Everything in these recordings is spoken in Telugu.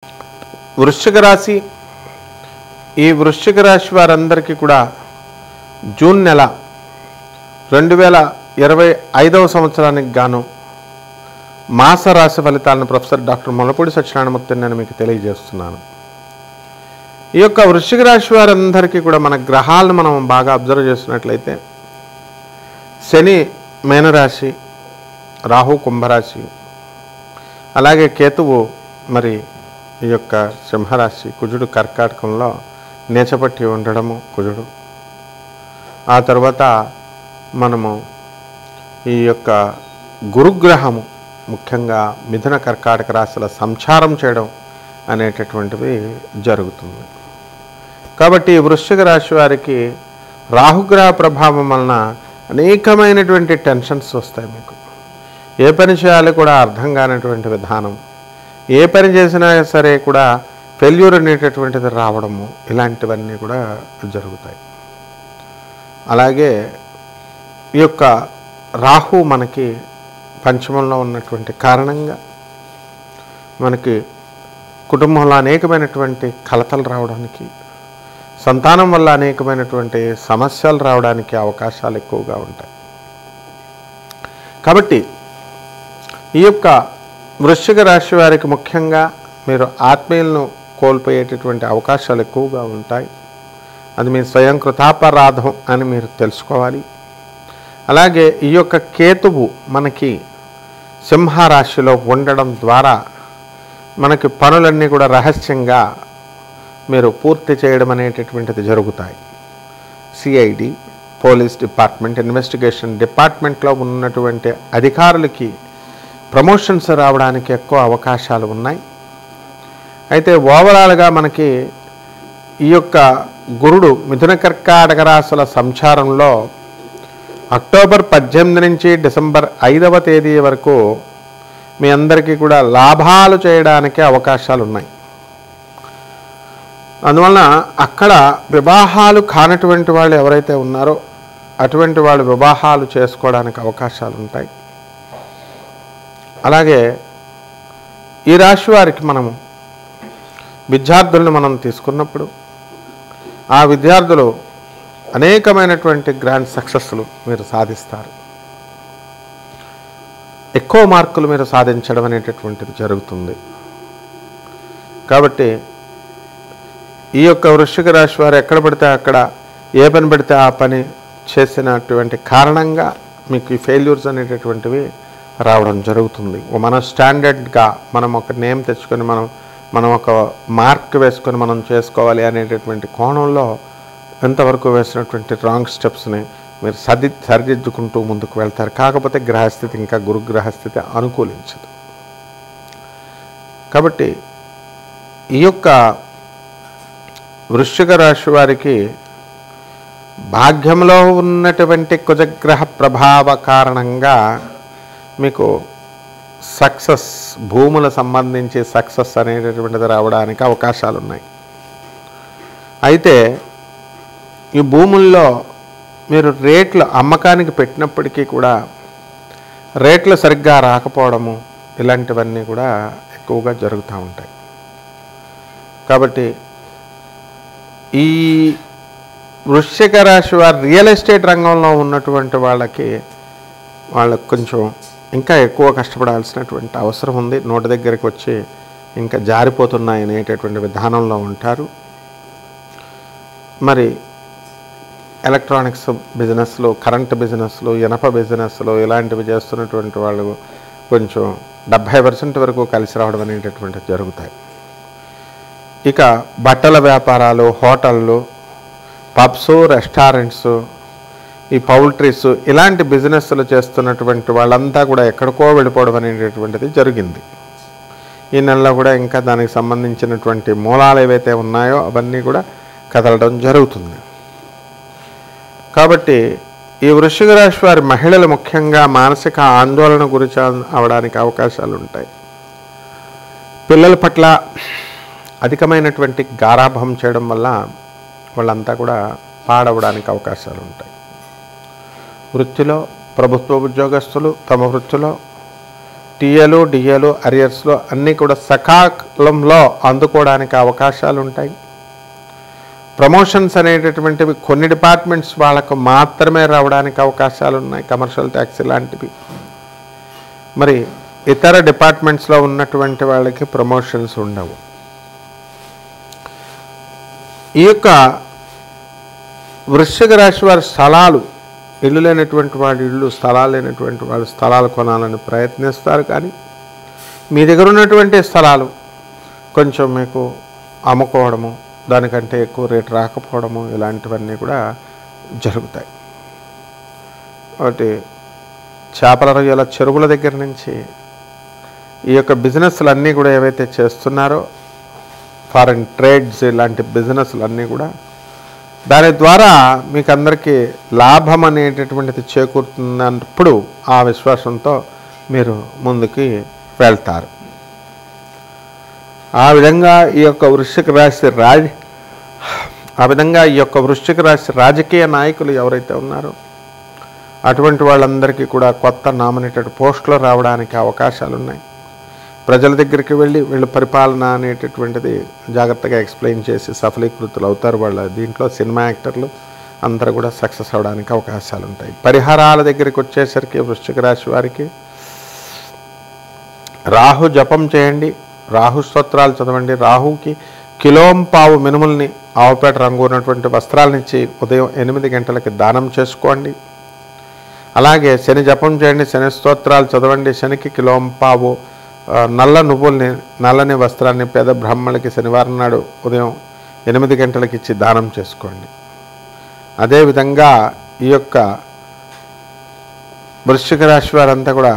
వృశ్చిక రాశి, ఈ వృశ్చిక రాశి వారందరికీ కూడా జూన్ నెల 2025వ సంవత్సరానికి గాను మాస రాశి ఫలితాలను ప్రొఫెసర్ డాక్టర్ ముల్లపూడి సత్యనారాయణమూర్తి నేను మీకు తెలియజేస్తున్నాను. ఈ యొక్క వృశ్చిక రాశి వారందరికీ కూడా మన గ్రహాలను మనం బాగా అబ్జర్వ్ చేసినట్లయితే శని మేనరాశి, రాహు కుంభరాశి, అలాగే కేతువు మరి ఈ యొక్క సింహరాశి, కుజుడు కర్కాటకంలో నేచపట్టి ఉండడము కుజుడు. ఆ తర్వాత మనము ఈ యొక్క గురుగ్రహము ముఖ్యంగా మిథున కర్కాటక రాశుల సంచారం చేయడం అనేటటువంటివి జరుగుతుంది. కాబట్టి వృశ్చిక రాశి వారికి రాహుగ్రహ ప్రభావం వలన అనేకమైనటువంటి టెన్షన్స్ వస్తాయి. మీకు ఏ పని చేయాలో కూడా అర్థం కానటువంటి విధానం, ఏ పని చేసినా సరే కూడా ఫెయిల్యూర్ అనేటటువంటిది రావడము, ఇలాంటివన్నీ కూడా జరుగుతాయి. అలాగే ఈ యొక్క రాహు మనకి పంచమంలో ఉన్నటువంటి కారణంగా మనకి కుటుంబంలో అనేకమైనటువంటి కలతలు రావడానికి, సంతానం వల్ల అనేకమైనటువంటి సమస్యలు రావడానికి అవకాశాలు ఎక్కువగా ఉంటాయి. కాబట్టి ఈ యొక్క వృశ్చిక రాశి వారికి ముఖ్యంగా మీరు ఆత్మీయులను కోల్పోయేటటువంటి అవకాశాలు ఎక్కువగా ఉంటాయి. అది మీ స్వయం కృతాపరాధం అని మీరు తెలుసుకోవాలి. అలాగే ఈ యొక్క కేతువు మనకి సింహరాశిలో ఉండడం ద్వారా మనకి పనులన్నీ కూడా రహస్యంగా మీరు పూర్తి చేయడం అనేటటువంటిది జరుగుతాయి. సిఐడి, పోలీస్ డిపార్ట్మెంట్, ఇన్వెస్టిగేషన్ డిపార్ట్మెంట్లో ఉన్నటువంటి అధికారులకి ప్రమోషన్స్ రావడానికి ఎక్కువ అవకాశాలు ఉన్నాయి. అయితే ఓవరాల్గా మనకి ఈ యొక్క గురుడు మిథున కర్కాటక రాశుల సంచారంలో అక్టోబర్ 18 నుంచి డిసెంబర్ 5వ తేదీ వరకు మీ అందరికీ కూడా లాభాలు చేయడానికి అవకాశాలు ఉన్నాయి. అందువలన అక్కడ వివాహాలు కానటువంటి వాళ్ళు ఎవరైతే ఉన్నారో అటువంటి వాళ్ళు వివాహాలు చేసుకోవడానికి అవకాశాలు ఉంటాయి. అలాగే ఈ రాశి వారికి మనము విద్యార్థులను మనం తీసుకున్నప్పుడు ఆ విద్యార్థులు అనేకమైనటువంటి గ్రాండ్ సక్సెస్లు మీరు సాధిస్తారు. ఎక్కువ మార్కులు మీరు సాధించడం అనేటటువంటిది జరుగుతుంది. కాబట్టి ఈ యొక్క వృశ్చిక రాశి వారు ఎక్కడ పడితే అక్కడ ఏ పని పడితే ఆ పని చేసినటువంటి కారణంగా మీకు ఈ ఫెయిల్యూర్స్ అనేటటువంటివి రావడం జరుగుతుంది. మన స్టాండర్డ్గా మనం ఒక నేమ్ తెచ్చుకొని మనం ఒక మార్క్ వేసుకొని మనం చేసుకోవాలి అనేటటువంటి కోణంలో ఎంతవరకు వేసినటువంటి రాంగ్ స్టెప్స్ని మీరు సరిదిద్దుకుంటూ ముందుకు వెళ్తారు. కాకపోతే గ్రహస్థితి ఇంకా గురుగ్రహస్థితి అనుకూలించదు. కాబట్టి ఈ యొక్క వృశ్చిక రాశి వారికి భాగ్యంలో ఉన్నటువంటి కుజగ్రహ ప్రభావ కారణంగా మీకు సక్సెస్, భూముల సంబంధించి సక్సెస్ అనేటటువంటిది రావడానికి అవకాశాలు ఉన్నాయి. అయితే ఈ భూముల్లో మీరు రేట్లు అమ్మకానికి పెట్టినప్పటికీ కూడా రేట్లు సరిగ్గా రాకపోవడము, ఇలాంటివన్నీ కూడా ఎక్కువగా జరుగుతూ ఉంటాయి. కాబట్టి ఈ వృశ్చిక రాశి వారు రియల్ ఎస్టేట్ రంగంలో ఉన్నటువంటి వాళ్ళకి కొంచెం ఇంకా ఎక్కువ కష్టపడాల్సినటువంటి అవసరం ఉంది. నోటి దగ్గరికి వచ్చి ఇంకా జారిపోతున్నాయి అనేటటువంటి విధానంలో ఉంటారు. మరి ఎలక్ట్రానిక్స్ బిజినెస్లు, కరెంట్ బిజినెస్లు, ఇనప బిజినెస్లు ఇలాంటివి చేస్తున్నటువంటి వాళ్ళు కొంచెం 70% వరకు కలిసి రావడం అనేటటువంటివి జరుగుతాయి. ఇక బట్టల వ్యాపారాలు, హోటళ్ళు, పబ్స్, రెస్టారెంట్స్, ఈ పౌల్ట్రీస్ ఇలాంటి బిజినెస్లు చేస్తున్నటువంటి వాళ్ళంతా కూడా ఎక్కడికో వెళ్ళిపోవడం అనేటటువంటిది జరిగింది. ఈ నెలలో కూడా ఇంకా దానికి సంబంధించినటువంటి మూలాలు ఏవైతే ఉన్నాయో అవన్నీ కూడా కదలడం జరుగుతుంది. కాబట్టి ఈ వృశ్చిక రాశి వారి మహిళలు ముఖ్యంగా మానసిక ఆందోళన గురి అవడానికి అవకాశాలు ఉంటాయి. పిల్లల పట్ల అధికమైనటువంటి గారాభం చేయడం వల్ల వాళ్ళంతా కూడా పాడవడానికి అవకాశాలు ఉంటాయి. వృత్తిలో ప్రభుత్వ ఉద్యోగస్తులు తమ వృత్తిలో టీఏలు డిఏలు అరియర్స్లో అన్నీ కూడా సకాలంలో అందుకోవడానికి అవకాశాలు ఉంటాయి. ప్రమోషన్స్ అనేటటువంటివి కొన్ని డిపార్ట్మెంట్స్ వాళ్ళకు మాత్రమే రావడానికి అవకాశాలు ఉన్నాయి, కమర్షియల్ ట్యాక్స్ లాంటివి. మరి ఇతర డిపార్ట్మెంట్స్లో ఉన్నటువంటి వాళ్ళకి ప్రమోషన్స్ ఉండవు. ఈ యొక్క వృశ్చిక రాశి వారి స్థలాలు, ఇల్లు లేనటువంటి వాళ్ళు ఇళ్ళు, స్థలాలు లేనటువంటి వాళ్ళు స్థలాలు కొనాలని ప్రయత్నిస్తారు. కానీ మీ దగ్గర ఉన్నటువంటి స్థలాలు కొంచెం మీకు అమ్ముకోవడము, దానికంటే ఎక్కువ రేటు రాకపోవడము, ఇలాంటివన్నీ కూడా జరుగుతాయి. ఒకటి చేపల రొయ్యల చెరువుల దగ్గర నుంచి ఈ యొక్క బిజినెస్లు అన్నీ కూడా ఏవైతే చేస్తున్నారో, ఫారెన్ ట్రేడ్స్ ఇలాంటి బిజినెస్లు అన్నీ కూడా, దాని ద్వారా మీకు అందరికీ లాభం అనేటటువంటిది చేకూరుతున్నప్పుడు ఆ విశ్వాసంతో మీరు ముందుకి వెళ్తారు. ఆ విధంగా ఈ యొక్క వృశ్చిక రాశి రాజకీయ నాయకులు ఎవరైతే ఉన్నారో అటువంటి వాళ్ళందరికీ కూడా కొత్త నామినేటెడ్ పోస్టులు రావడానికి అవకాశాలు ఉన్నాయి. ప్రజల దగ్గరికి వెళ్ళి వీళ్ళు పరిపాలన అనేటటువంటిది జాగ్రత్తగా ఎక్స్ప్లెయిన్ చేసి సఫలీకృతులు అవుతారు. వాళ్ళ దీంట్లో సినిమా యాక్టర్లు అందరూ కూడా సక్సెస్ అవడానికి అవకాశాలు ఉంటాయి. పరిహారాల దగ్గరికి వచ్చేసరికి వృశ్చిక రాశి వారికి రాహు జపం చేయండి, రాహు స్తోత్రాలు చదవండి. రాహుకి కిలోంపావు మినుముల్ని ఆవుపేట రంగు ఉన్నటువంటి వస్త్రాలనిచ్చి ఉదయం 8 గంటలకి దానం చేసుకోండి. అలాగే శని జపం చేయండి, శని స్తోత్రాలు చదవండి. శనికి కిలోంపావు నల్ల నువ్వుల్ని, నల్లని వస్త్రాన్ని పేద బ్రాహ్మణులకి శనివారం నాడు ఉదయం 8 గంటలకి ఇచ్చి దానం చేసుకోండి. అదేవిధంగా ఈ యొక్క వృశ్చిక రాశి వారంతా కూడా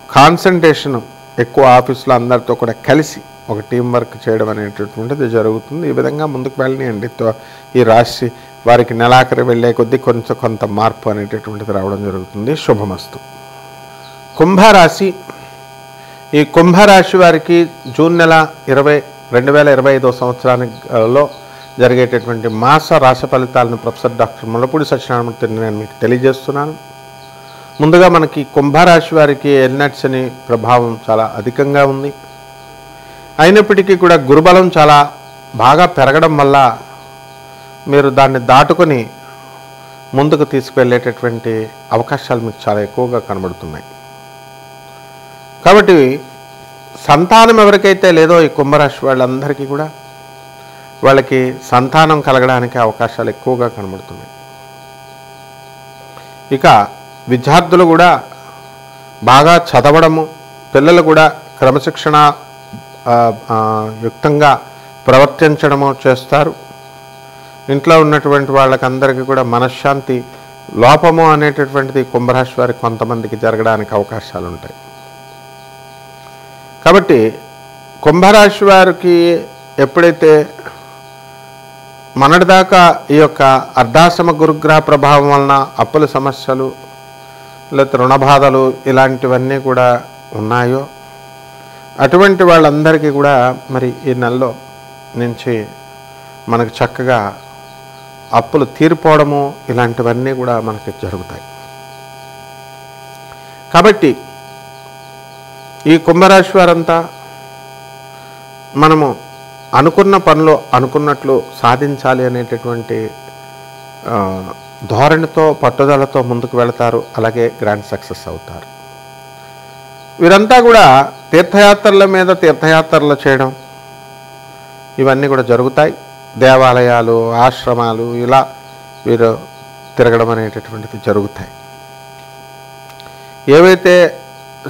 కాన్సన్ట్రేషన్ ఎక్కువ, ఆఫీసులో అందరితో కూడా కలిసి ఒక టీం వర్క్ చేయడం అనేటటువంటిది జరుగుతుంది. ఈ విధంగా ముందుకు వెళ్ళనియండి. ఈ రాశి వారికి నెలాఖరి వెళ్ళే కొద్దీ కొంత మార్పు అనేటటువంటిది రావడం జరుగుతుంది. శుభమస్తు. కుంభరాశి. ఈ కుంభరాశి వారికి జూన్ నెల 2025 సంవత్సరానిలో జరిగేటటువంటి మాస రాశి ఫలితాలను ప్రొఫెసర్ డాక్టర్ ముల్లపూడి సత్యనారాయణమూర్తిని నేను మీకు తెలియజేస్తున్నాను. ముందుగా మనకి కుంభరాశి వారికి ఎల్నట్స్ అని ప్రభావం చాలా అధికంగా ఉంది. అయినప్పటికీ కూడా గురుబలం చాలా బాగా పెరగడం వల్ల మీరు దాన్ని దాటుకొని ముందుకు తీసుకువెళ్ళేటటువంటి అవకాశాలు మీకు చాలా ఎక్కువగా కనబడుతున్నాయి. కాబట్టి సంతానం ఎవరికైతే లేదో ఈ కుంభరాశి వాళ్ళందరికీ కూడా వాళ్ళకి సంతానం కలగడానికి అవకాశాలు ఎక్కువగా కనబడుతున్నాయి. ఇక విద్యార్థులు కూడా బాగా చదవడము, పిల్లలు కూడా క్రమశిక్షణ యుక్తంగా ప్రవర్తించడము చేస్తారు. ఇంట్లో ఉన్నటువంటి వాళ్ళకందరికీ కూడా మనశ్శాంతి లోపము అనేటటువంటిది కుంభరాశి వారికి కొంతమందికి జరగడానికి అవకాశాలు ఉంటాయి. కాబట్టి కుంభరాశి వారికి ఎప్పుడైతే మొన్నటిదాకా ఈ యొక్క అర్ధాశ్రమ గురుగ్రహ ప్రభావం వలన అప్పుల సమస్యలు లేకపోతే రుణబాధలు ఇలాంటివన్నీ కూడా ఉన్నాయో అటువంటి వాళ్ళందరికీ కూడా మరి ఈ నెలలో నుంచి మనకు చక్కగా అప్పులు తీరిపోవడము ఇలాంటివన్నీ కూడా మనకి జరుగుతాయి. కాబట్టి ఈ కుంభరాశి వారంతా మనము అనుకున్న పనులు అనుకున్నట్లు సాధించాలి అనేటటువంటి ధోరణితో పట్టుదలతో ముందుకు వెళతారు. అలాగే గ్రాండ్ సక్సెస్ అవుతారు. వీరంతా కూడా తీర్థయాత్రల మీద తీర్థయాత్రలు చేయడం ఇవన్నీ కూడా జరుగుతాయి. దేవాలయాలు, ఆశ్రమాలు ఇలా వీరు తిరగడం అనేటటువంటిది జరుగుతాయి. ఏవైతే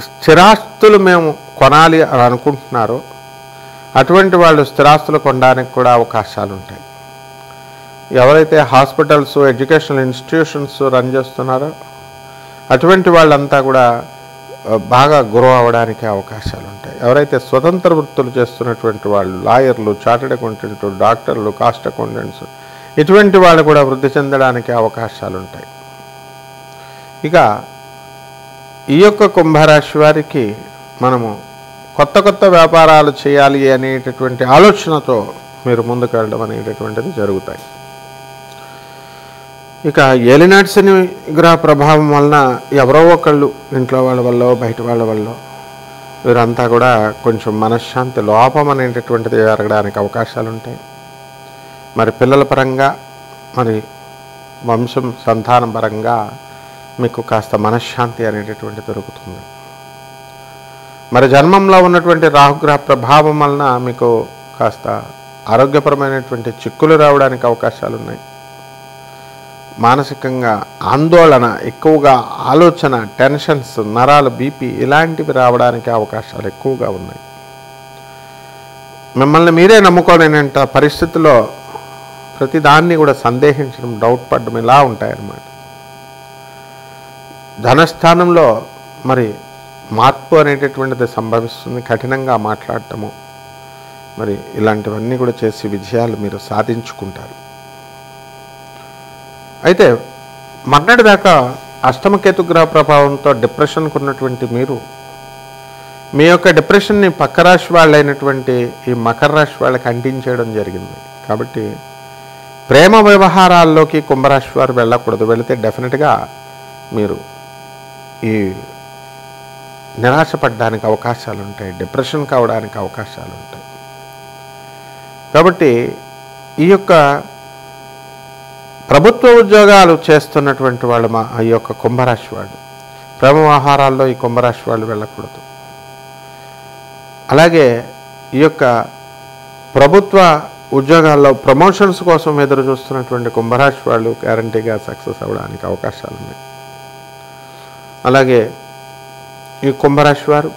స్థిరాస్తులు మేము కొనాలి అని అనుకుంటున్నారో అటువంటి వాళ్ళు స్థిరాస్తులు కొనడానికి కూడా అవకాశాలు ఉంటాయి. ఎవరైతే హాస్పిటల్స్, ఎడ్యుకేషనల్ ఇన్స్టిట్యూషన్స్ రన్ చేస్తున్నారో అటువంటి వాళ్ళంతా కూడా బాగా గ్రో అవ్వడానికి అవకాశాలు ఉంటాయి. ఎవరైతే స్వతంత్ర వృత్తులు చేస్తున్నటువంటి వాళ్ళు, లాయర్లు, చార్టెడ్ అకౌంటెంట్, డాక్టర్లు, కాస్ట్ అకౌంటెంట్స్ ఇటువంటి వాళ్ళు కూడా వృద్ధి చెందడానికి అవకాశాలు ఉంటాయి. ఇక ఈ యొక్క కుంభరాశి వారికి మనము కొత్త వ్యాపారాలు చేయాలి అనేటటువంటి ఆలోచనతో మీరు ముందుకు వెళ్ళడం అనేటటువంటిది జరుగుతాయి. ఇక ఏలినాటి శని గ్రహ ప్రభావం వలన ఎవరో ఒకళ్ళు ఇంట్లో వాళ్ళ వల్ల బయట వాళ్ళ వల్ల వీరంతా కూడా కొంచెం మనశ్శాంతి లోపం అనేటటువంటిది జరగడానికి అవకాశాలు ఉంటాయి. మరి పిల్లల పరంగా మరి వంశం సంతానం పరంగా మీకు కాస్త మనశ్శాంతి అనేటటువంటి దొరుకుతుంది. మరి జన్మంలో ఉన్నటువంటి రాహుగ్రహ ప్రభావం వలన మీకు కాస్త ఆరోగ్యపరమైనటువంటి చిక్కులు రావడానికి అవకాశాలు ఉన్నాయి. మానసికంగా ఆందోళన, ఎక్కువగా ఆలోచన, టెన్షన్స్, నరాలు, బీపీ ఇలాంటివి రావడానికి అవకాశాలు ఎక్కువగా ఉన్నాయి. మిమ్మల్ని మీరే నమ్ముకోలేనంత పరిస్థితుల్లో ప్రతిదాన్ని కూడా సందేహించడం, డౌట్ పడడం ఇలా ఉంటాయన్నమాట. ధనస్థానంలో మరి మార్పు అనేటటువంటిది సంభవిస్తుంది. కఠినంగా మాట్లాడటము మరి ఇలాంటివన్నీ కూడా చేసి విజయాలు మీరు సాధించుకుంటారు. అయితే మొన్నటి దాకా అష్టమకేతు గ్రహ ప్రభావంతో డిప్రెషన్కు ఉన్నటువంటి మీరు మీ యొక్క డిప్రెషన్ని పక్క రాశి వాళ్ళైనటువంటి ఈ మకర రాశి వాళ్ళకి అంటించేయడం జరిగింది. కాబట్టి ప్రేమ వ్యవహారాల్లోకి కుంభరాశి వారు వెళ్ళకూడదు. వెళితే డెఫినెట్గా మీరు ఈ నిరాశపడడానికి అవకాశాలు ఉంటాయి, డిప్రెషన్ కావడానికి అవకాశాలు ఉంటాయి. కాబట్టి ఈ యొక్క ప్రభుత్వ ఉద్యోగాలు చేస్తున్నటువంటి వాళ్ళు ఈ యొక్క కుంభరాశి వాళ్ళు ప్రేమ వ్యవహారాల్లో ఈ కుంభరాశి వాళ్ళు వెళ్ళకూడదు. అలాగే ఈ యొక్క ప్రభుత్వ ఉద్యోగాల్లో ప్రమోషన్స్ కోసం ఎదురు చూస్తున్నటువంటి కుంభరాశి వాళ్ళు గ్యారంటీగా సక్సెస్ అవ్వడానికి అవకాశాలు ఉన్నాయి. అలాగే ఈ కుంభరాశి వారు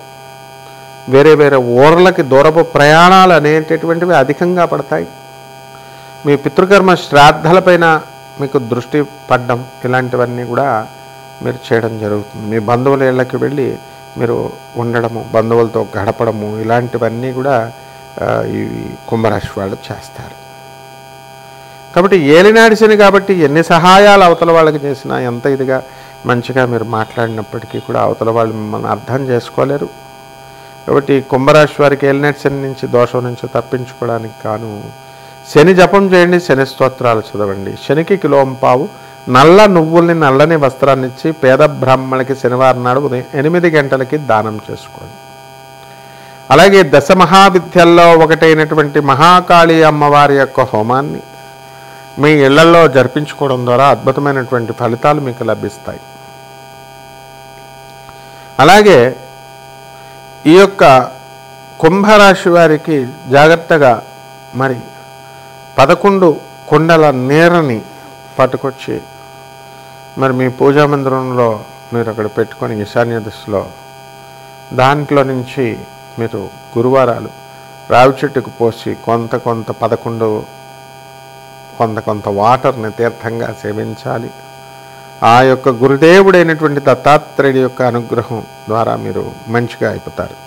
వేరే వేరే ఊర్లకి దూరపు ప్రయాణాలు అనేటటువంటివి అధికంగా పడతాయి. మీ పితృకర్మ శ్రాద్ధలపైన మీకు దృష్టి పడడం ఇలాంటివన్నీ కూడా మీరు చేయడం జరుగుతుంది. మీ బంధువుల ఇళ్ళకి వెళ్ళి మీరు ఉండడము, బంధువులతో గడపడము ఇలాంటివన్నీ కూడా ఈ కుంభరాశి వాళ్ళు చేస్తారు. కాబట్టి ఏలినాడి శని కాబట్టి ఎన్ని సహాయాలు అవతల వాళ్ళకి చేసినా, ఎంత ఇదిగా మంచిగా మీరు మాట్లాడినప్పటికీ కూడా అవతల వాళ్ళు మిమ్మల్ని అర్థం చేసుకోలేరు. కాబట్టి కుంభరాశి వారికి ఏలినాటి శని నుంచి, దోషం నుంచి తప్పించుకోవడానికి కాను శని జపం చేయండి, శని స్తోత్రాలు చదవండి. శనికి కిలోంపావు నల్ల నువ్వుల్ని, నల్లని వస్త్రాన్ని ఇచ్చి పేద బ్రాహ్మణులకి శనివారం నాడు ఉదయం 8 గంటలకి దానం చేసుకోండి. అలాగే దశ మహావిద్యల్లో ఒకటైనటువంటి మహాకాళీ అమ్మవారి యొక్క హోమాన్ని మీ ఇళ్లలో జరిపించుకోవడం ద్వారా అద్భుతమైనటువంటి ఫలితాలు మీకు లభిస్తాయి. అలాగే ఈ యొక్క కుంభరాశి వారికి జాగ్రత్తగా మరి 11 కుండల నీరని పట్టుకొచ్చి మరి మీ పూజా మందిరంలో మీరు అక్కడ పెట్టుకొని ఈశాన్య దిశలో దాంట్లో నుంచి మీరు గురువారాలు రావి చెట్టుకు పోసి కొంత 11 కొంత వాటర్ని తీర్థంగా సేవించాలి. ఆ యొక్క గురుదేవుడైనటువంటి దత్తాత్రేయుడి యొక్క అనుగ్రహం ద్వారా మీరు మంచిగా అయిపోతారు.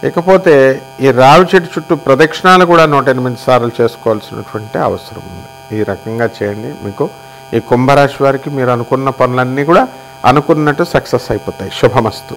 ఇకపోతే ఈ రావి చెట్టు చుట్టూ ప్రదక్షిణాలు కూడా 108 సార్లు చేసుకోవాల్సినటువంటి అవసరం ఉంది. ఈ రకంగా చేయండి. మీకు ఈ కుంభరాశి వారికి మీరు అనుకున్న పనులన్నీ కూడా అనుకున్నట్టు సక్సెస్ అయిపోతాయి. శుభమస్తు.